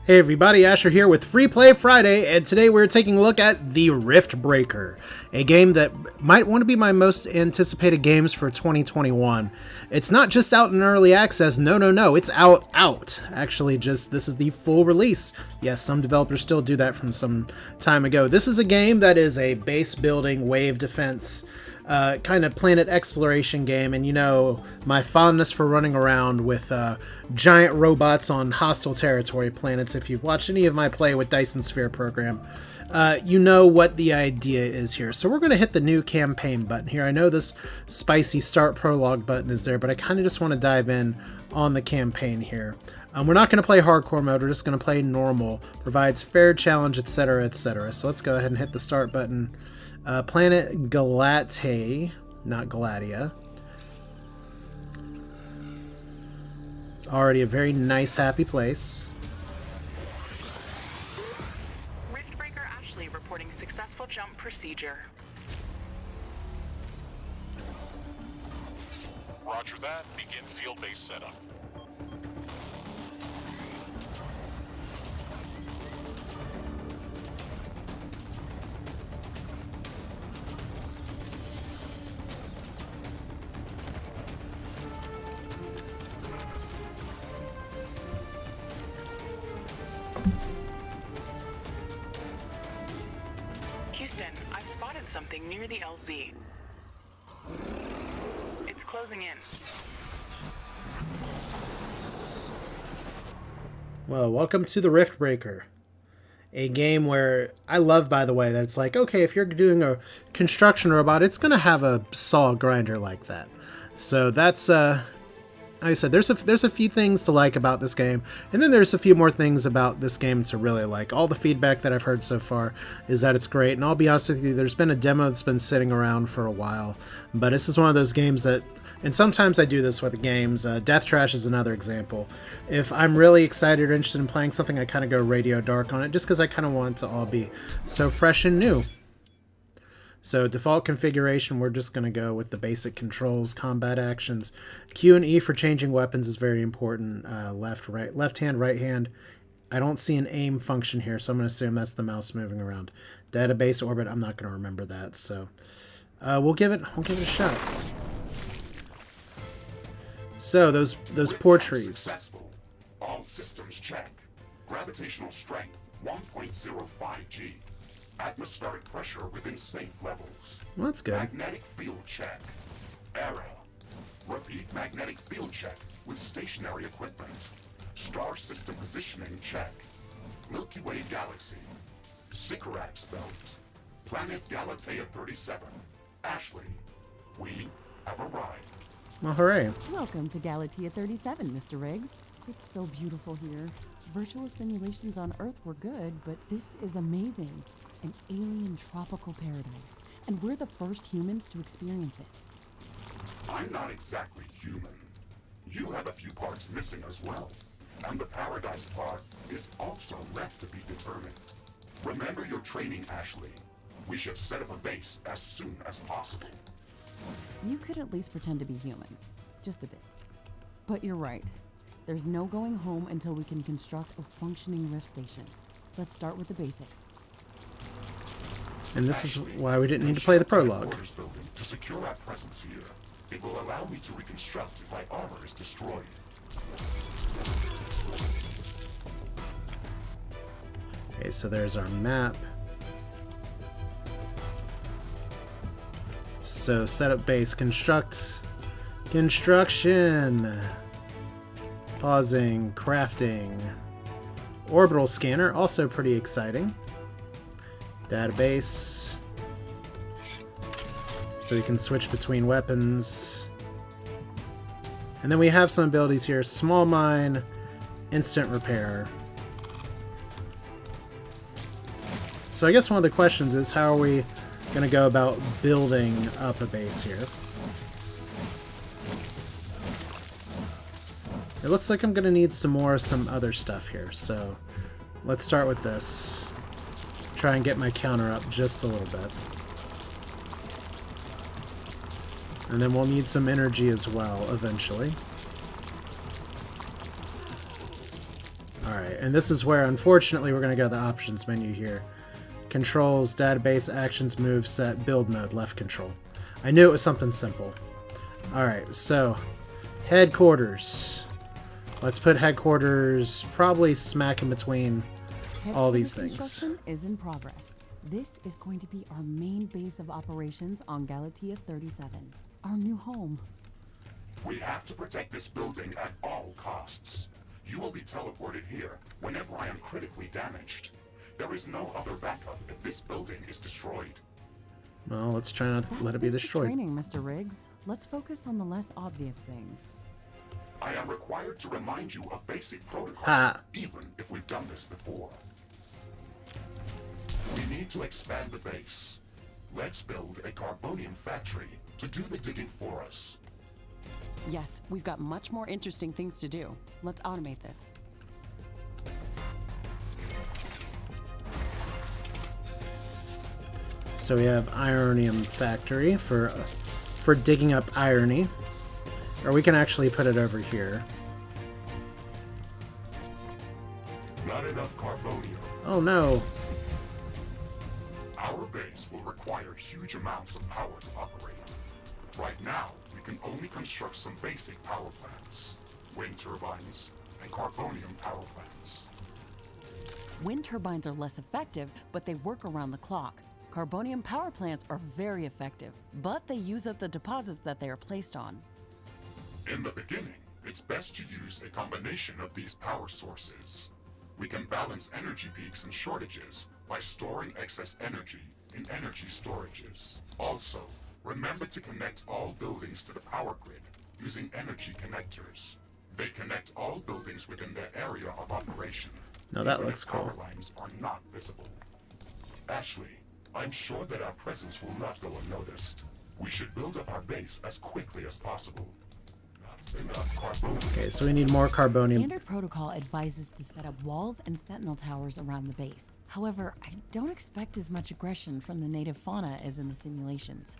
Hey everybody, Asher here with Free Play Friday, and today we're taking a look at the Riftbreaker, a game that might want to be my most anticipated games for 2021. It's not just out in early access, no, it's out. Actually, this is the full release. Yes, some developers still do that from some time ago. This is a game that is a base building, wave defense, kind of planet exploration game, and you know my fondness for running around with giant robots on hostile territory planets. If you've watched any of my play with Dyson Sphere Program, you know what the idea is here. So we're going to hit the new campaign button here. I know this spicy start prologue button is there, but I kind of just want to dive in on the campaign here. We're not going to play hardcore mode, we're just going to play normal, provides fair challenge, etc, etc. So let's go ahead and hit the start button. Planet Galate, not Galatia. Already a very nice, happy place. Riftbreaker Ashley reporting successful jump procedure. Roger that. Begin field-based setup. Houston, I've spotted something near the LZ. It's closing in. Well, welcome to the Riftbreaker. A game where I love, by the way, that it's like, okay, if you're doing a construction robot, it's going to have a saw grinder like that. So that's, like I said, there's a few things to like about this game, and then there's a few more things about this game to really like. All the feedback that I've heard so far is that it's great, and I'll be honest with you, there's been a demo that's been sitting around for a while, but this is one of those games that, and sometimes I do this with games, Death Trash is another example. If I'm really excited or interested in playing something, I kind of go radio dark on it, just because I kind of want it to all be so fresh and new. So default configuration, we're just going to go with the basic controls, combat actions. Q and E for changing weapons is very important. Left hand, right hand. I don't see an aim function here, so I'm going to assume that's the mouse moving around. Database orbit, I'm not going to remember that, so we'll give it a shot. So those portrees. Successful. All systems check. Gravitational strength 1.05 G. Atmospheric pressure within safe levels. Well, that's good. Magnetic field check. Error. Repeat magnetic field check with stationary equipment. Star system positioning check. Milky Way galaxy. Sycorax belt. Planet Galatea 37. Ashley, we have arrived. Well, hooray. Welcome to Galatea 37, Mr. Riggs. It's so beautiful here. Virtual simulations on Earth were good, but this is amazing. An alien tropical paradise. And we're the first humans to experience it. I'm not exactly human. You have a few parts missing as well. And the paradise part is also left to be determined. Remember your training, Ashley. We should set up a base as soon as possible. You could at least pretend to be human. Just a bit. But you're right. There's no going home until we can construct a functioning rift station. Let's start with the basics. And this is why we didn't need to play the prologue. To secure our presence here, it will allow me to reconstruct if my armor is destroyed. Okay, so there's our map. So setup base, construction, pausing, crafting, orbital scanner, also pretty exciting. Database, so you can switch between weapons. And then we have some abilities here: small mine, instant repair. So I guess one of the questions is, how are we going to go about building up a base here? It looks like I'm going to need some other stuff here, so let's start with this. Try and get my counter up just a little bit. And then we'll need some energy as well, eventually. Alright, and this is where, unfortunately, we're going to go to the options menu here. Controls, database, actions, move, set, build mode, left control. I knew it was something simple. Alright, so, headquarters. Let's put headquarters probably smack in between all these things. Construction is in progress. This is going to be our main base of operations on Galatea 37, our new home. We have to protect this building at all costs. You will be teleported here whenever I am critically damaged. There is no other backup if this building is destroyed. Well, let's try not to let it be basic destroyed. Training, Mr. Riggs. Let's focus on the less obvious things. I am required to remind you of basic protocol, Ha. even if we've done this before. We need to expand the base. Let's build a carbonium factory to do the digging for us. Yes, we've got much more interesting things to do. Let's automate this. So we have ironium factory for digging up irony. Or we can actually put it over here. Not enough carbonium. Oh no. Our base will require huge amounts of power to operate. Right now, we can only construct some basic power plants. Wind turbines and carbonium power plants. Wind turbines are less effective, but they work around the clock. Carbonium power plants are very effective, but they use up the deposits that they are placed on. In the beginning, it's best to use a combination of these power sources. We can balance energy peaks and shortages by storing excess energy in energy storages. Also, remember to connect all buildings to the power grid using energy connectors. They connect all buildings within their area of operation. Now that even looks if cool. Power lines are not visible. Ashley, I'm sure that our presence will not go unnoticed. We should build up our base as quickly as possible. Not enough carbonium. Okay, so we need more carbonium. Standard protocol advises to set up walls and sentinel towers around the base. However, I don't expect as much aggression from the native fauna as in the simulations.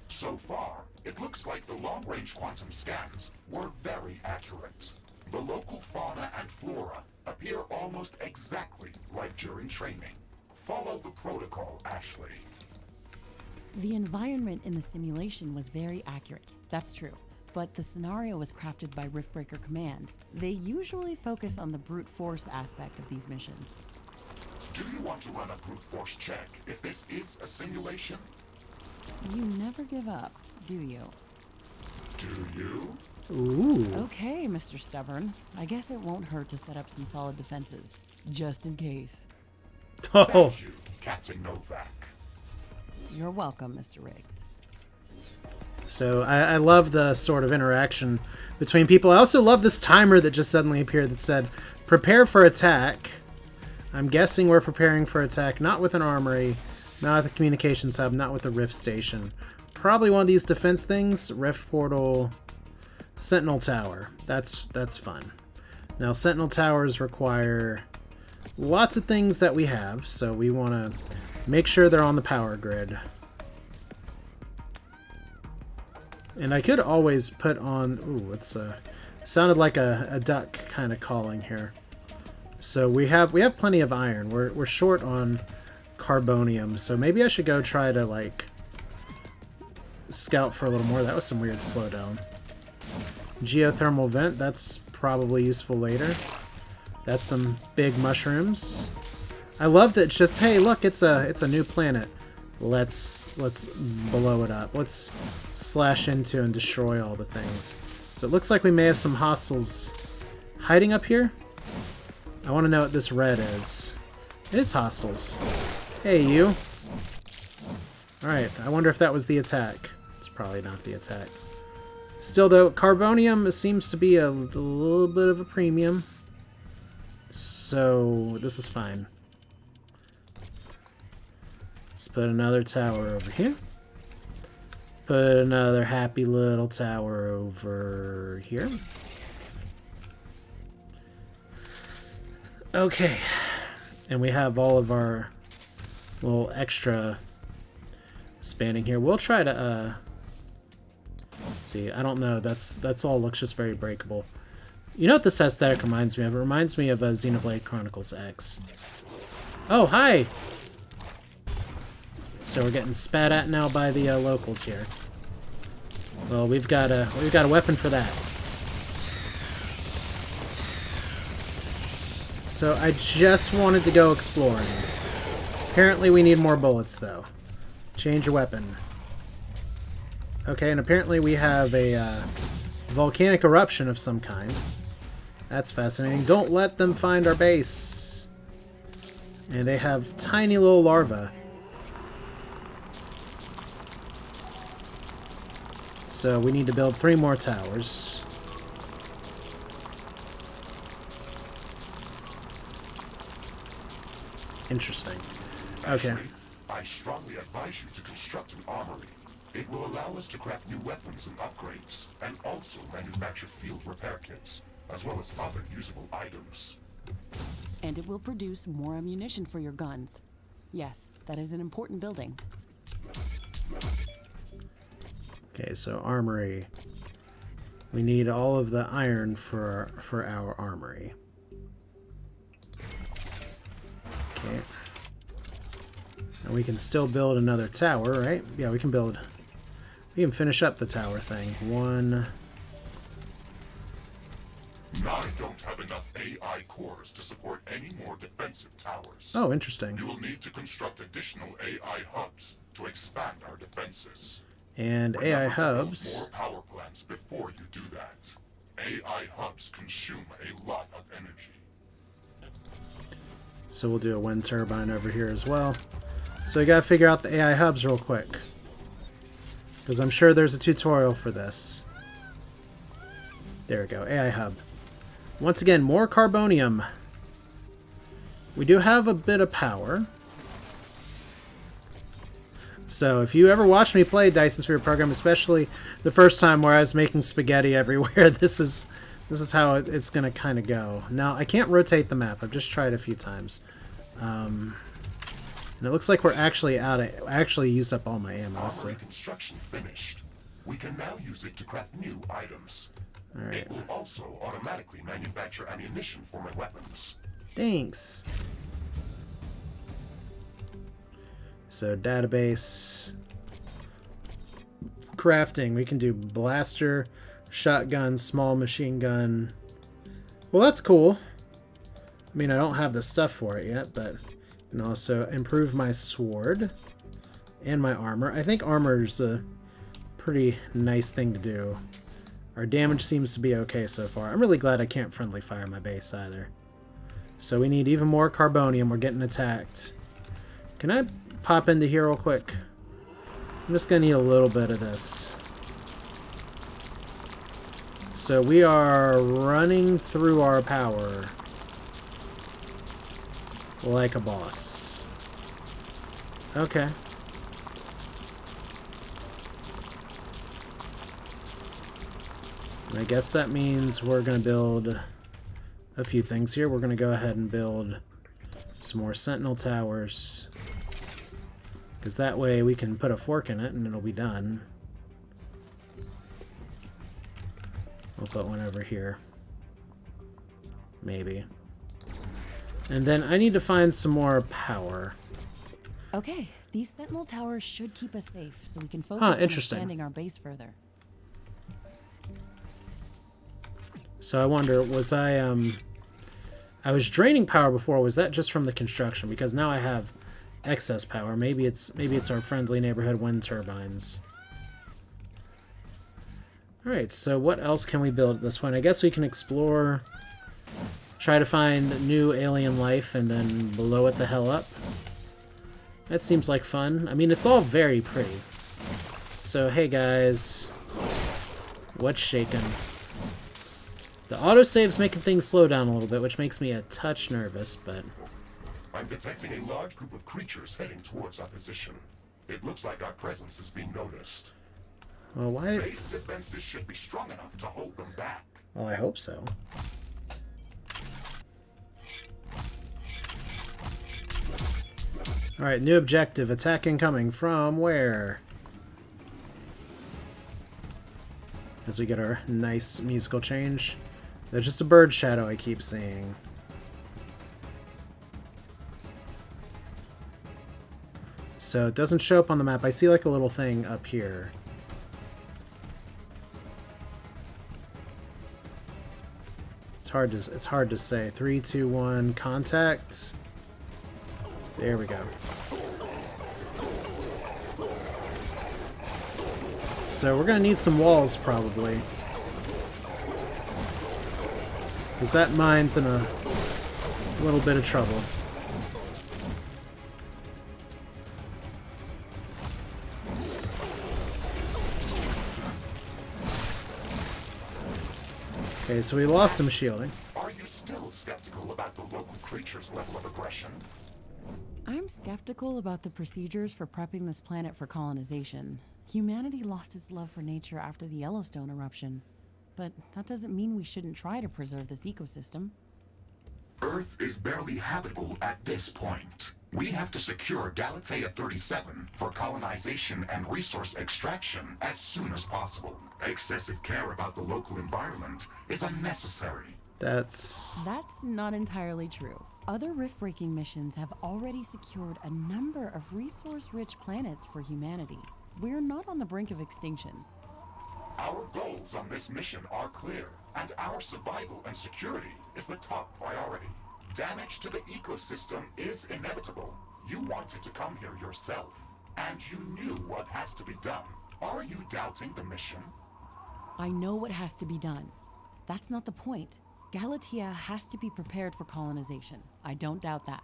So far, it looks like the long-range quantum scans were very accurate. The local fauna and flora appear almost exactly like during training. Follow the protocol, Ashley. The environment in the simulation was very accurate, that's true. But the scenario was crafted by Riftbreaker Command. They usually focus on the brute force aspect of these missions. Do you want to run a brute force check if this is a simulation? You never give up, do you? Do you? Ooh. Okay, Mr. Stubborn. I guess it won't hurt to set up some solid defenses, just in case. Oh. Thank you, Captain Novak. You're welcome, Mr. Riggs. So I love the sort of interaction between people. I also love this timer that just suddenly appeared that said, prepare for attack. I'm guessing we're preparing for attack, not with an armory, not with the communications hub, not with the rift station. Probably one of these defense things, rift portal, sentinel tower. That's fun. Now sentinel towers require lots of things that we have, so we want to make sure they're on the power grid. And I could always put on... Ooh, it's sounded like a duck kind of calling here. So we have plenty of iron. We're short on carbonium, so maybe I should go try to like scout for a little more. That was some weird slowdown. Geothermal vent, that's probably useful later. That's some big mushrooms. I love that it's just, hey, look, it's a new planet. Let's blow it up. Let's slash into and destroy all the things. So it looks like we may have some hostiles hiding up here. I want to know what this red is. It is hostiles. Hey, you. Alright, I wonder if that was the attack. It's probably not the attack. Still, though, carbonium seems to be a little bit of a premium. So, this is fine. Let's put another tower over here. Put another happy little tower over here. Okay. And we have all of our little extra spanning here. We'll try to, see, I don't know. That's all looks just very breakable. You know what this aesthetic reminds me of? It reminds me of Xenoblade Chronicles X. Oh, hi! So we're getting spat at now by the locals here. Well, we've got a weapon for that. So I just wanted to go exploring. Apparently we need more bullets, though. Change your weapon. Okay, and apparently we have a volcanic eruption of some kind. That's fascinating. Don't let them find our base. And they have tiny little larvae. So we need to build 3 more towers. Interesting. Okay. Actually, I strongly advise you to construct an armory. It will allow us to craft new weapons and upgrades, and also manufacture field repair kits, as well as other usable items. And it will produce more ammunition for your guns. Yes, that is an important building. Okay, so armory. We need all of the iron for our armory. Okay. And we can still build another tower, right? Yeah, we can build... We can finish up the tower thing. 1... I don't have enough AI cores to support any more defensive towers. Oh, interesting. You will need to construct additional AI hubs to expand our defenses. And Remember AI to build hubs. more power plants before you do that. AI hubs consume a lot of energy. So we'll do a wind turbine over here as well. So we gotta figure out the AI hubs real quick. Because I'm sure there's a tutorial for this. There we go, AI hub. Once again, more carbonium. We do have a bit of power. So if you ever watch me play Dyson Sphere Program, especially the first time where I was making spaghetti everywhere, this is how it's going to kind of go. Now, I can't rotate the map. I've just tried a few times. And it looks like we're actually out of... I actually used up all my ammo, so... Armory construction finished. We can now use it to craft new items. Alright. It will also automatically manufacture ammunition for my weapons. Thanks. So, database. Crafting. We can do blaster, shotgun, small machine gun. Well, that's cool. I mean, I don't have the stuff for it yet, but... And also improve my sword and my armor. I think armor's a pretty nice thing to do. Our damage seems to be okay so far. I'm really glad I can't friendly fire my base either. So we need even more carbonium. We're getting attacked. Can I pop into here real quick? I'm just going to need a little bit of this. So we are running through our power. Like a boss. Okay. And I guess that means we're going to build a few things here. We're going to go ahead and build some more sentinel towers. Because that way we can put a fork in it and it'll be done. We'll put one over here. Maybe. And then I need to find some more power. Okay, these sentinel towers should keep us safe, so we can focus on expanding our base further. So I wonder, was I was draining power before, was that just from the construction? Because now I have excess power. Maybe it's our friendly neighborhood wind turbines. Alright, so what else can we build at this point? I guess we can explore, try to find new alien life, and then blow it the hell up. That seems like fun. I mean, it's all very pretty. So, hey guys. What's shaking? The autosave's making things slow down a little bit, which makes me a touch nervous, but... I'm detecting a large group of creatures heading towards our position. It looks like our presence is being noticed. Well, why... Base defenses should be strong enough to hold them back. Well, I hope so. Alright, new objective. Attack incoming from where? As we get our nice musical change. There's just a bird shadow I keep seeing. So it doesn't show up on the map. I see like a little thing up here. It's hard to say. 3, 2, 1, contact. There we go. So we're gonna need some walls probably. Because that mine's in a little bit of trouble. Okay, so we lost some shielding. Are you still skeptical about the local creature's level of aggression? I'm skeptical about the procedures for prepping this planet for colonization. Humanity lost its love for nature after the Yellowstone eruption. But that doesn't mean we shouldn't try to preserve this ecosystem. Earth is barely habitable at this point. We have to secure Galatea 37 for colonization and resource extraction as soon as possible. Excessive care about the local environment is unnecessary. That's not entirely true. Other rift-breaking missions have already secured a number of resource-rich planets for humanity. We're not on the brink of extinction. Our goals on this mission are clear, and our survival and security is the top priority. Damage to the ecosystem is inevitable. You wanted to come here yourself, and you knew what has to be done. Are you doubting the mission? I know what has to be done. That's not the point. Galatea has to be prepared for colonization. I don't doubt that.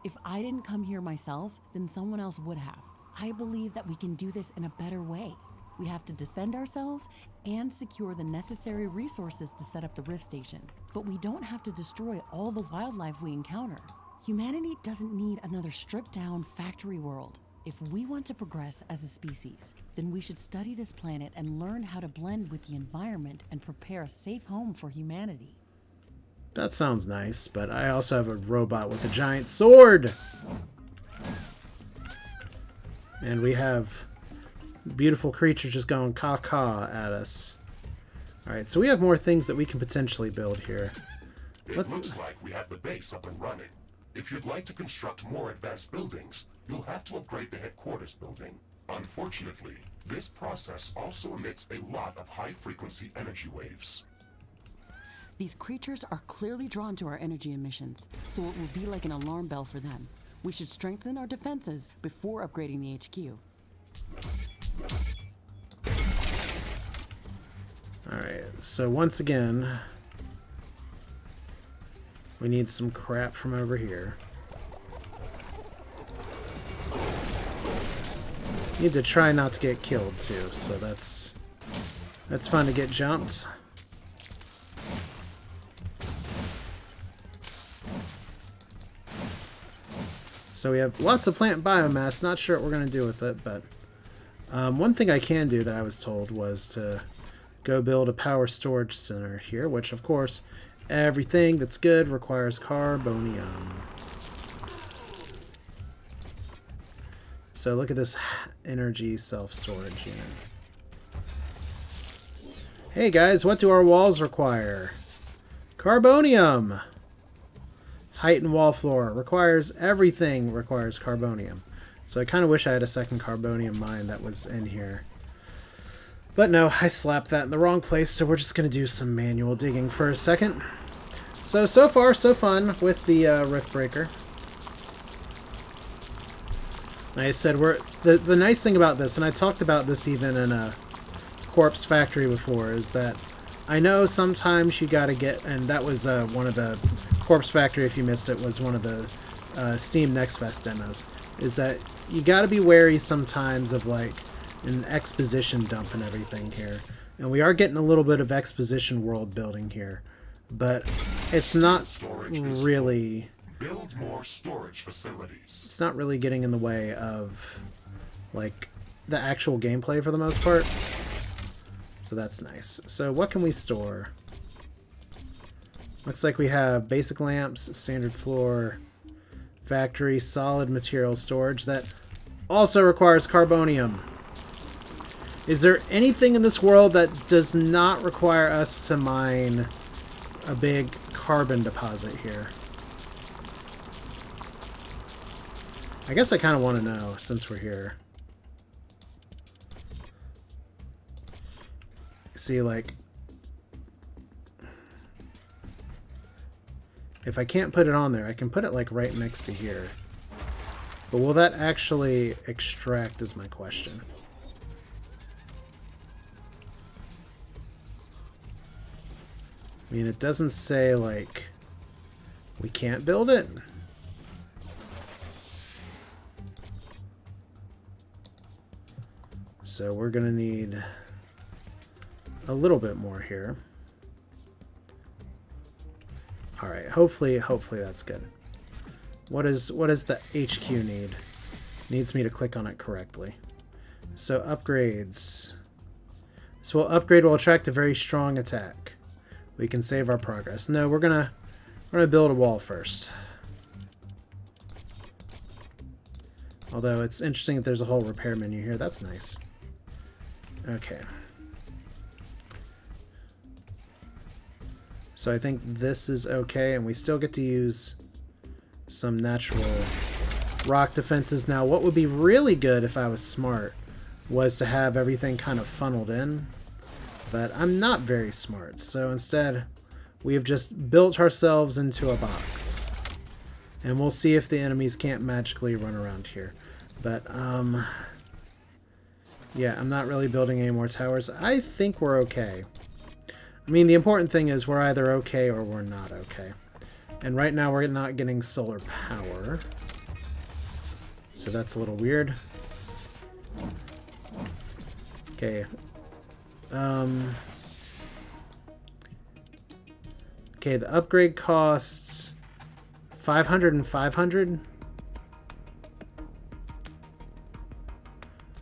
If I didn't come here myself, then someone else would have. I believe that we can do this in a better way. We have to defend ourselves and secure the necessary resources to set up the Rift Station. But we don't have to destroy all the wildlife we encounter. Humanity doesn't need another stripped-down factory world. If we want to progress as a species, then we should study this planet and learn how to blend with the environment and prepare a safe home for humanity. That sounds nice, but I also have a robot with a giant sword! And we have beautiful creatures just going caw-caw at us. Alright, so we have more things that we can potentially build here. It looks like we have the base up and running. If you'd like to construct more advanced buildings, you'll have to upgrade the headquarters building. Unfortunately, this process also emits a lot of high-frequency energy waves. These creatures are clearly drawn to our energy emissions, so it will be like an alarm bell for them. We should strengthen our defenses before upgrading the HQ. Alright, so once again, we need some crap from over here. Need to try not to get killed too, so that's fun to get jumped. So we have lots of plant biomass, not sure what we're going to do with it, but one thing I can do that I was told was to go build a power storage center here, which of course everything that's good requires carbonium. So look at this energy self-storage unit. Hey guys, what do our walls require? Carbonium! Height and wall floor requires everything requires carbonium. So I kind of wish I had a second carbonium mine that was in here. But no, I slapped that in the wrong place, so we're just going to do some manual digging for a second. So far, so fun with the Riftbreaker. Like I said, the nice thing about this, and I talked about this even in a Corpse Factory before, is that I know sometimes you gotta get, and that was one of the Corpse Factory, if you missed it, was one of the Steam Next Fest demos, is that you gotta be wary sometimes of like an exposition dump and everything here. And we are getting a little bit of exposition world building here, but it's not really... Build more storage facilities. It's not really getting in the way of like the actual gameplay for the most part. So that's nice. So what can we store? Looks like we have basic lamps, standard floor, factory, solid material storage that also requires carbonium. Is there anything in this world that does not require us to mine a big carbon deposit here. I guess I kind of want to know since we're here. See, like, if I can't put it on there, I can put it like right next to here. But will that actually extract is my question. I mean, it doesn't say, like, we can't build it. So we're going to need a little bit more here. All right, hopefully that's good. What does the HQ need? Needs me to click on it correctly. So upgrades. So we'll upgrade will attract a very strong attack. We can save our progress. No, we're gonna build a wall first. Although it's interesting that there's a whole repair menu here. That's nice. Okay. So I think this is okay, and we still get to use some natural rock defenses. Now, what would be really good if I was smart was to have everything kind of funneled in. But I'm not very smart, so instead we have just built ourselves into a box. And we'll see if the enemies can't magically run around here. But, yeah, I'm not really building any more towers. I think we're okay. I mean, the important thing is we're either okay or we're not okay. And right now we're not getting solar power. So that's a little weird. Okay. Okay, the upgrade costs 500 and 500.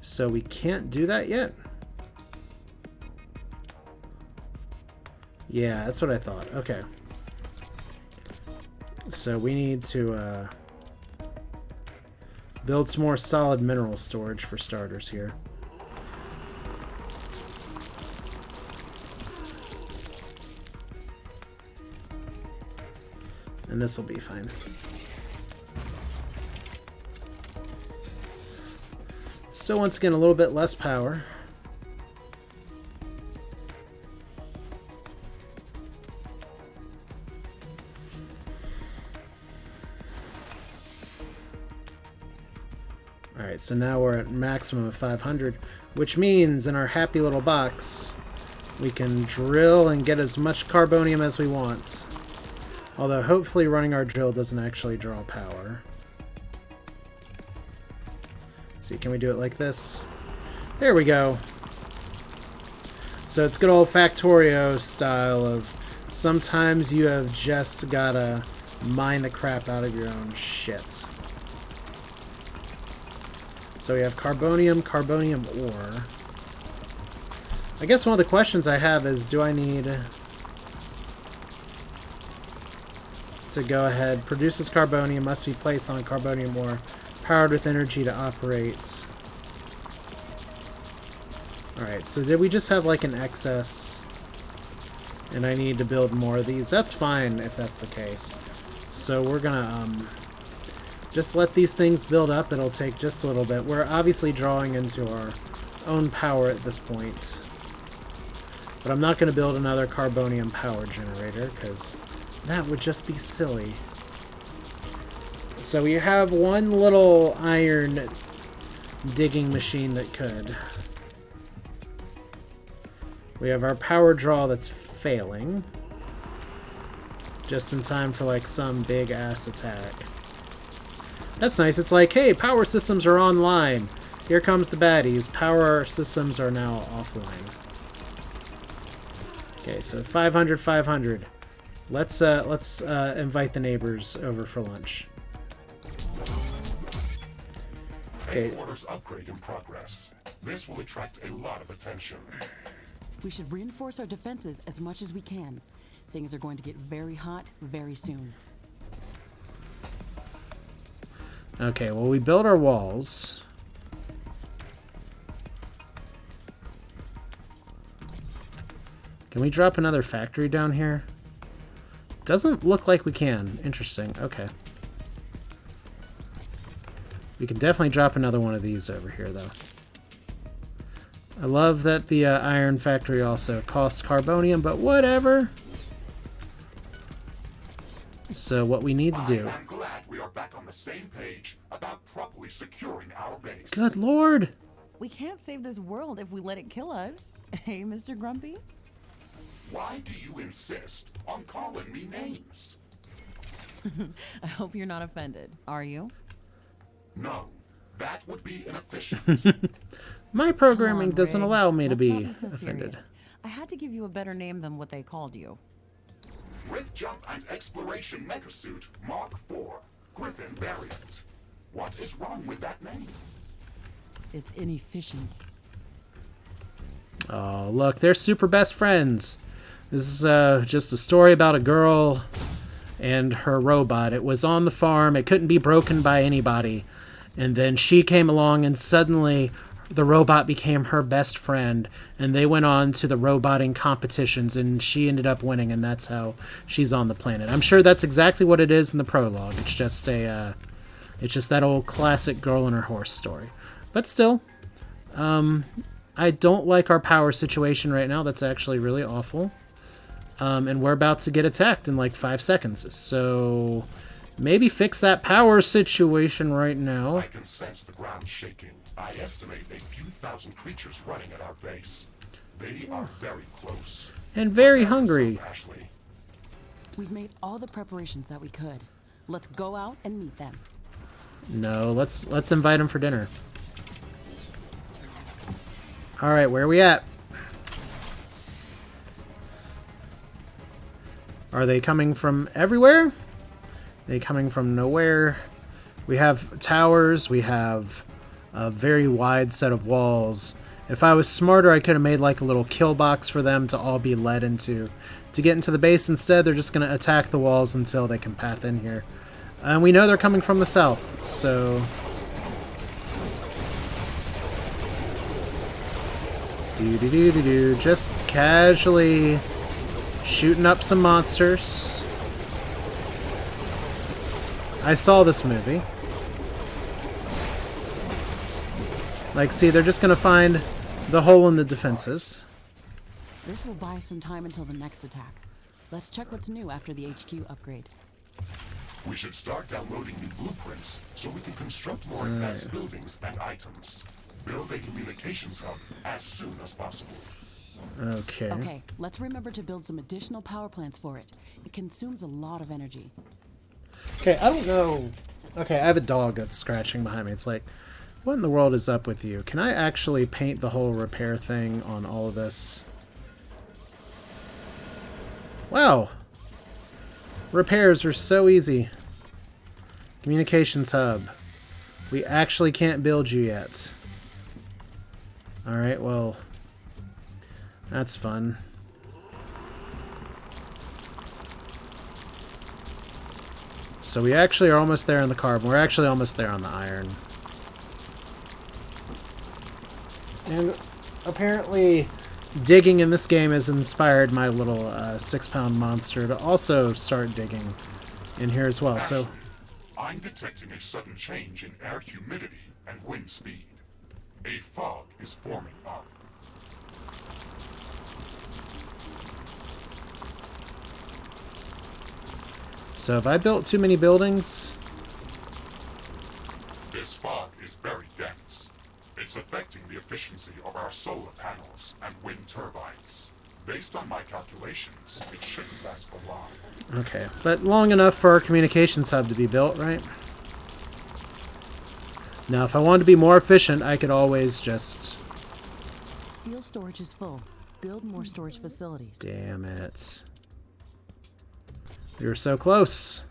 So we can't do that yet? Yeah, that's what I thought. Okay. So we need to build some more solid mineral storage for starters here. And this will be fine. So once again, a little bit less power. Alright, so now we're at maximum of 500, which means in our happy little box, we can drill and get as much carbonium as we want. Although hopefully running our drill doesn't actually draw power. See, can we do it like this? There we go. So it's good old Factorio style of sometimes you have just gotta mine the crap out of your own shit. So we have carbonium, carbonium ore. I guess one of the questions I have is, do I need to go ahead? Produces carbonium, must be placed on carbonium ore, powered with energy to operate. Alright, so did we just have like an excess and I need to build more of these? That's fine if that's the case. So we're gonna just let these things build up. It'll take just a little bit. We're obviously drawing into our own power at this point. But I'm not going to build another carbonium power generator because that would just be silly. So we have one little iron digging machine that could. We have our power draw that's failing. Just in time for like some big ass attack. That's nice. It's like, hey, power systems are online. Here comes the baddies. Power systems are now offline. Okay, so 500, 500. Let's invite the neighbors over for lunch. Okay. Headquarters upgrade in progress. This will attract a lot of attention. We should reinforce our defenses as much as we can. Things are going to get very hot very soon. Okay, well, we built our walls. Can we drop another factory down here? Doesn't look like we can. Interesting. Okay. We can definitely drop another one of these over here, though. I love that the iron factory also costs carbonium, but whatever. So what we need to do... I'm glad we are back on the same page about properly securing our base. Good lord! We can't save this world if we let it kill us. Hey, Mr. Grumpy? Why do you insist on calling me names? I hope you're not offended. Are you? No, that would be inefficient. My programming Come on, doesn't Riggs. allow me to Let's be not so offended. serious. I had to give you a better name than what they called you. Rift Jump and Exploration Megasuit Mark IV, Griffin variant. What is wrong with that name? It's inefficient. Oh, look, they're super best friends. This is just a story about a girl and her robot. It was on the farm. It couldn't be broken by anybody. And then she came along and suddenly the robot became her best friend. And they went on to the roboting competitions and she ended up winning. And that's how she's on the planet. I'm sure that's exactly what it is in the prologue. It's just it's just that old classic girl and her horse story. But still, I don't like our power situation right now. That's actually really awful. And we're about to get attacked in like 5 seconds. So maybe fix that power situation right now. I can sense the ground shaking. I estimate a few thousand creatures running at our base. They are very close. And very hungry. Ashley. We've made all the preparations that we could. Let's go out and meet them. No, let's invite them for dinner. All right, where are we at? Are they coming from everywhere? Are they coming from nowhere? We have towers. We have a very wide set of walls. If I was smarter, I could have made like a little kill box for them to all be led into. To get into the base instead, they're just going to attack the walls until they can path in here. And we know they're coming from the south, so... Just casually shooting up some monsters. I saw this movie. Like, see, they're just gonna find the hole in the defenses. This will buy some time until the next attack. Let's check what's new after the HQ upgrade. We should start downloading new blueprints so we can construct more advanced buildings and items. Build a communications hub as soon as possible. Okay. Okay, let's remember to build some additional power plants for it. It consumes a lot of energy. Okay, I don't know. Okay, I have a dog that's scratching behind me. It's like, what in the world is up with you? Can I actually paint the whole repair thing on all of this? Wow. Repairs are so easy. Communications hub. We actually can't build you yet. Alright, well, that's fun. So we actually are almost there on the carbon. We're actually almost there on the iron. And apparently digging in this game has inspired my little 6-pound monster to also start digging in here as well. So I'm detecting a sudden change in air humidity and wind speed. A fog is forming up. So have I built too many buildings? This fog is very dense. It's affecting the efficiency of our solar panels and wind turbines. Based on my calculations, it shouldn't last for long. Okay, but long enough for our communications hub to be built, right? Now, if I wanted to be more efficient, I could always just... Steel storage is full. Build more storage facilities. Damn it. We were so close.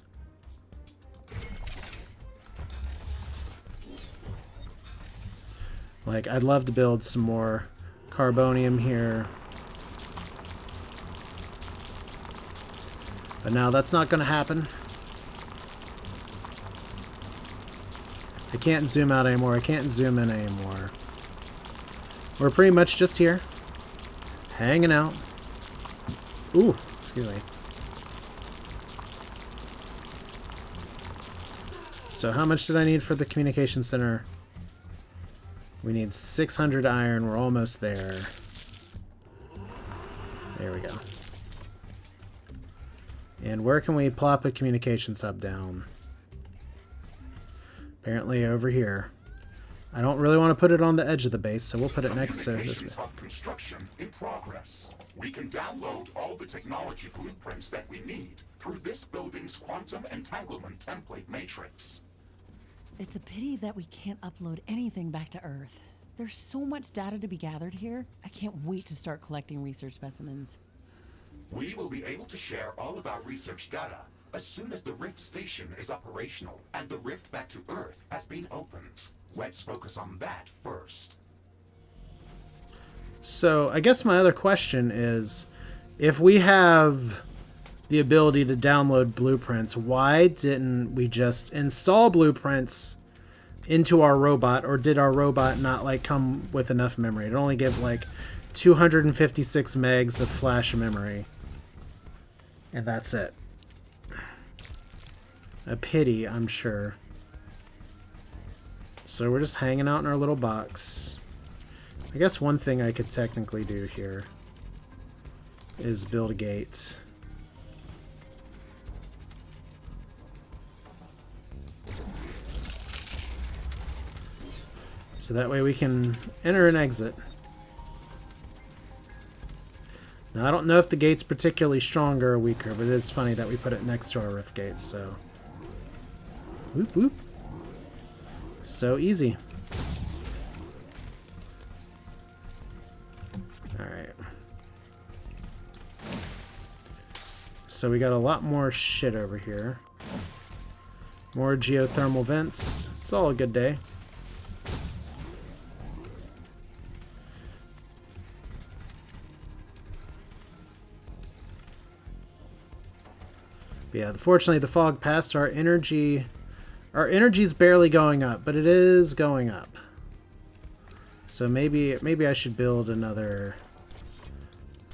Like, I'd love to build some more carbonium here. But now that's not going to happen. I can't zoom out anymore. I can't zoom in anymore. We're pretty much just here. Hanging out. Ooh, excuse me. So how much did I need for the communication center? We need 600 iron. We're almost there. There we go. And where can we plop a communication sub down? Apparently over here. I don't really want to put it on the edge of the base, so we'll put it next to this. Communications hub construction in progress. We can download all the technology blueprints that we need through this building's quantum entanglement template matrix. It's a pity that we can't upload anything back to Earth. There's so much data to be gathered here. I can't wait to start collecting research specimens. We will be able to share all of our research data as soon as the Rift Station is operational and the rift back to Earth has been opened. Let's focus on that first. So I guess my other question is, if we have the ability to download blueprints, why didn't we just install blueprints into our robot, or did our robot not like come with enough memory? It only gave like 256 megs of flash memory, and that's it. A pity, I'm sure. So we're just hanging out in our little box. I guess one thing I could technically do here is build a gate. So that way we can enter and exit. Now I don't know if the gate's particularly stronger or weaker, but it is funny that we put it next to our rift gate, so... Whoop whoop. So easy. Alright. So we got a lot more shit over here. More geothermal vents. It's all a good day. But yeah, fortunately the fog passed. Our energy's barely going up, but it is going up. So maybe I should build another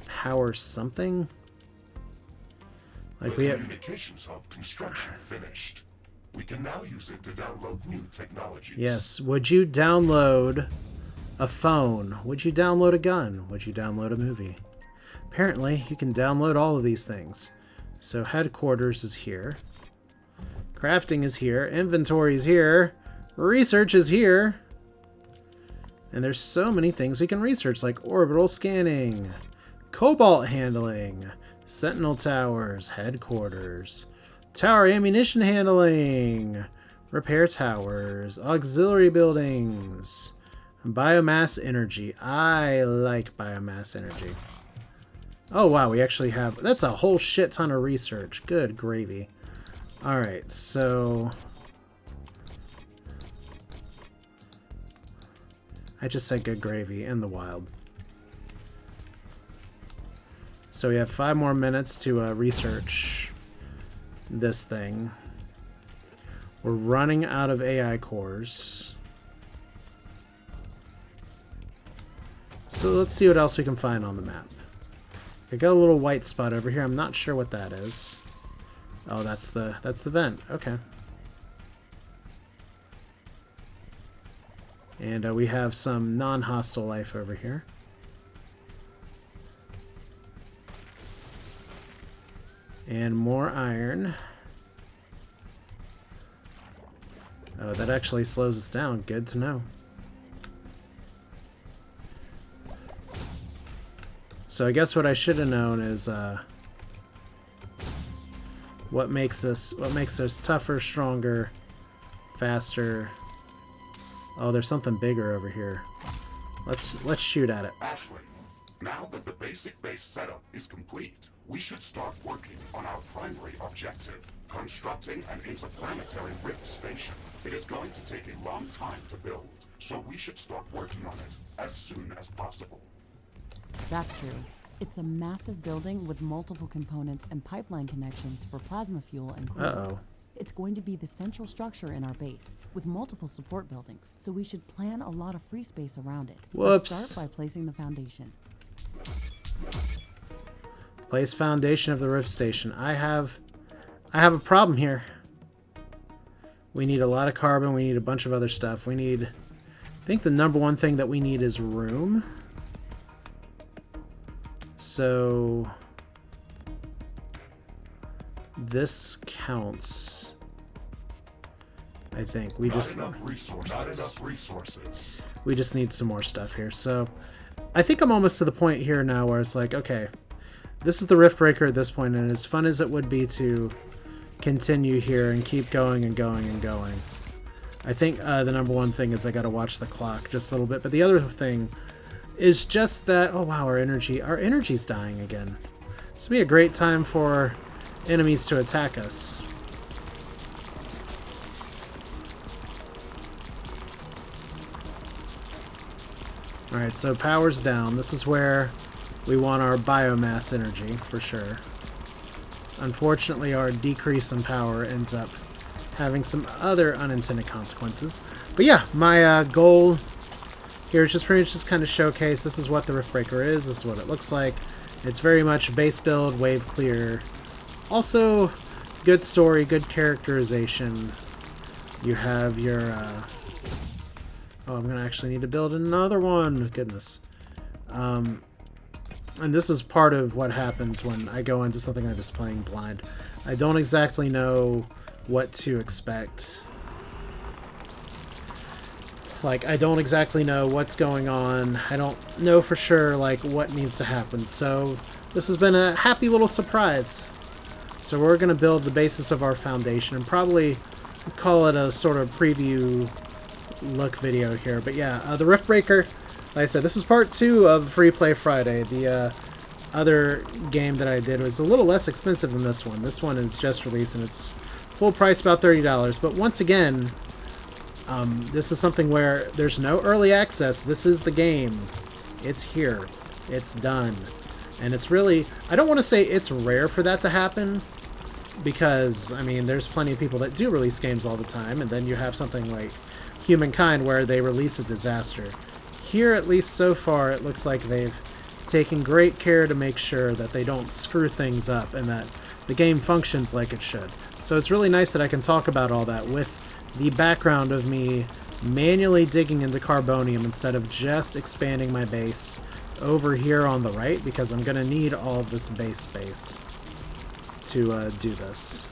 power something. Like the communications hub construction finished. We can now use it to download new technologies. Yes. Would you download a phone? Would you download a gun? Would you download a movie? Apparently, you can download all of these things. So headquarters is here. Crafting is here. Inventory is here. Research is here. And there's so many things we can research, like orbital scanning, cobalt handling, sentinel towers, headquarters, tower ammunition handling, repair towers, auxiliary buildings, biomass energy. I like biomass energy. Oh wow, we actually have... That's a whole shit ton of research. Good gravy. Alright, so... I just said good gravy in the wild. So we have 5 more minutes to research this thing. We're running out of AI cores. So let's see what else we can find on the map. I got a little white spot over here. I'm not sure what that is. Oh, that's the vent. Okay. And we have some non-hostile life over here. And more iron. Oh, that actually slows us down. Good to know. So I guess what I should have known is what makes us tougher, stronger, faster. Oh, there's something bigger over here. Let's shoot at it. Ashley, now that the basic base setup is complete, we should start working on our primary objective, constructing an interplanetary rift station. It is going to take a long time to build, so we should start working on it as soon as possible. That's true. It's a massive building with multiple components and pipeline connections for plasma fuel and cooling. Uh-oh. It's going to be the central structure in our base, with multiple support buildings, so we should plan a lot of free space around it. Whoops. Let's start by placing the foundation. Place foundation of the rift station. I have a problem here. We need a lot of carbon. We need a bunch of other stuff. We need... I think the number one thing that we need is room. So... this counts. I think. We just... Not enough resources. We just need some more stuff here. So, I think I'm almost to the point here now where it's like, okay, this is the Riftbreaker at this point, and as fun as it would be to continue here and keep going and going and going, I think the number one thing is I gotta watch the clock just a little bit. But the other thing is just that, oh wow, our energy's dying again. This would be a great time for enemies to attack us. Alright, so power's down. This is where we want our biomass energy, for sure. Unfortunately, our decrease in power ends up having some other unintended consequences. But yeah, my goal here is just pretty much just kind of showcase this is what the Riftbreaker is, this is what it looks like. It's very much base build, wave clear. Also, good story, good characterization. You have your... oh, I'm going to actually need to build another one. Goodness. And this is part of what happens when I go into something like this playing blind. I don't exactly know what to expect. Like, I don't exactly know what's going on. I don't know for sure, like, what needs to happen. So, this has been a happy little surprise. So we're going to build the basis of our foundation and probably call it a sort of preview look video here. But yeah, the Riftbreaker, like I said, this is part 2 of Free Play Friday. The other game that I did was a little less expensive than this one. This one is just released and it's full price, about $30. But once again, this is something where there's no early access. This is the game. It's here. It's done. And it's really, I don't want to say it's rare for that to happen, because, I mean, there's plenty of people that do release games all the time, and then you have something like Humankind where they release a disaster. Here, at least so far, it looks like they've taken great care to make sure that they don't screw things up and that the game functions like it should. So it's really nice that I can talk about all that with the background of me manually digging into carbonium instead of just expanding my base over here on the right, because I'm going to need all of this base space to do this.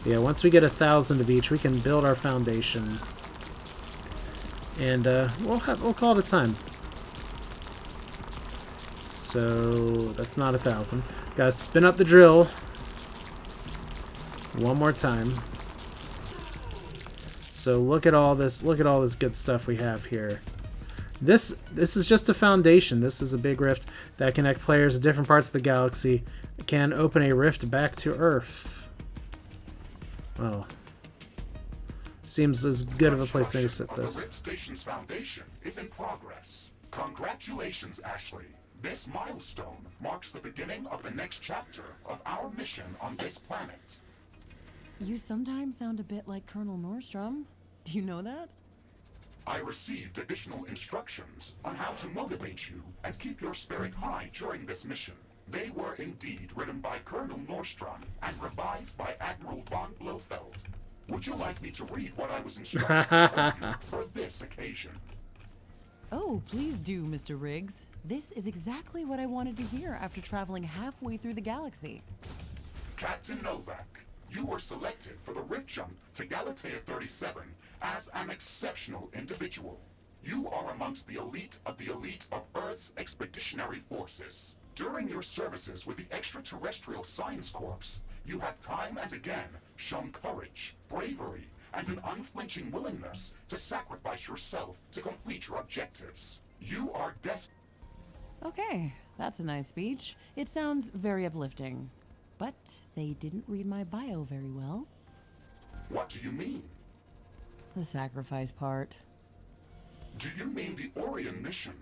Yeah, once we get 1,000 of each, we can build our foundation, and we'll call it a time. So that's not 1,000. Gotta spin up the drill one more time. So look at all this. Look at all this good stuff we have here. This is just a foundation. This is a big rift that connect players to different parts of the galaxy. It can open a rift back to Earth. Well, seems as good of a place to set this. The Rift Station's foundation is in progress. Congratulations, Ashley. This milestone marks the beginning of the next chapter of our mission on this planet. You sometimes sound a bit like Colonel Nordstrom. Do you know that? I received additional instructions on how to motivate you and keep your spirit high during this mission. They were indeed written by Colonel Nordstrom and revised by Admiral von Blofeld. Would you like me to read what I was instructed to tell you for this occasion? Oh, please do, Mr. Riggs. This is exactly what I wanted to hear after traveling halfway through the galaxy. Captain Novak, you were selected for the Rift Jump to Galatea 37 as an exceptional individual. You are amongst the elite of Earth's expeditionary forces. During your services with the Extraterrestrial Science Corps, you have time and again shown courage, bravery, and an unflinching willingness to sacrifice yourself to complete your objectives. You are destined. Okay, that's a nice speech. It sounds very uplifting. But they didn't read my bio very well. What do you mean? The sacrifice part. Do you mean the Orion mission?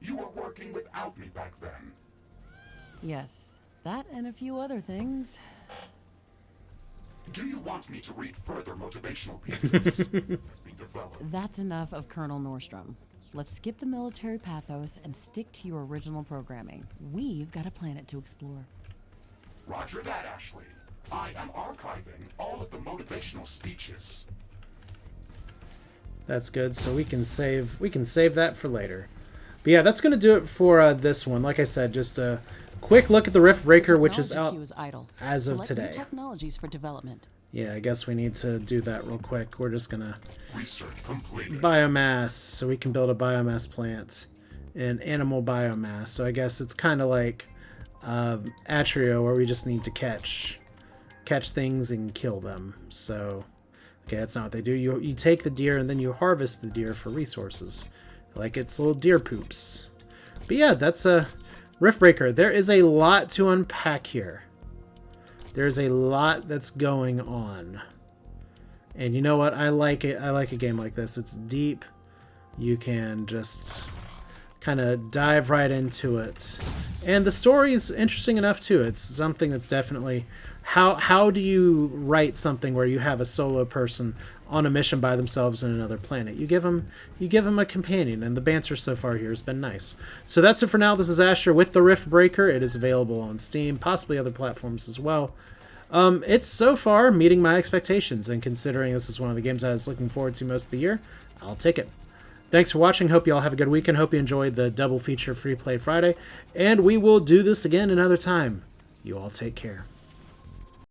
You were working without me back then. Yes, that and a few other things. Do you want me to read further motivational pieces as we develop? That's enough of Colonel Nordstrom. Let's skip the military pathos and stick to your original programming. We've got a planet to explore. Roger that, Ashley. I am archiving all of the motivational speeches. That's good. So we can save that for later. But yeah, that's going to do it for this one. Like I said, just a quick look at the Riftbreaker, which is out idle. as of Select today. New technologies for development. Yeah, I guess we need to do that real quick. We're just going to Research completed. biomass, so we can build a biomass plant and animal biomass. So I guess it's kind of like Atrio, where we just need to catch things and kill them. So okay, that's not what they do. You take the deer and then you harvest the deer for resources, like it's little deer poops. But yeah, that's a Riftbreaker. There is a lot to unpack here. There's a lot that's going on. And you know what? I like it. I like a game like this. It's deep. You can just kind of dive right into it. And the story's interesting enough too. It's something that's definitely... How do you write something where you have a solo person on a mission by themselves in another planet? You give them a companion, and the banter so far here has been nice. So that's it for now. This is Asher with the Riftbreaker. It is available on Steam, possibly other platforms as well. It's so far meeting my expectations, and considering this is one of the games I was looking forward to most of the year, I'll take it. Thanks for watching. Hope you all have a good weekend. Hope you enjoyed the double feature Free Play Friday, and we will do this again another time. You all take care.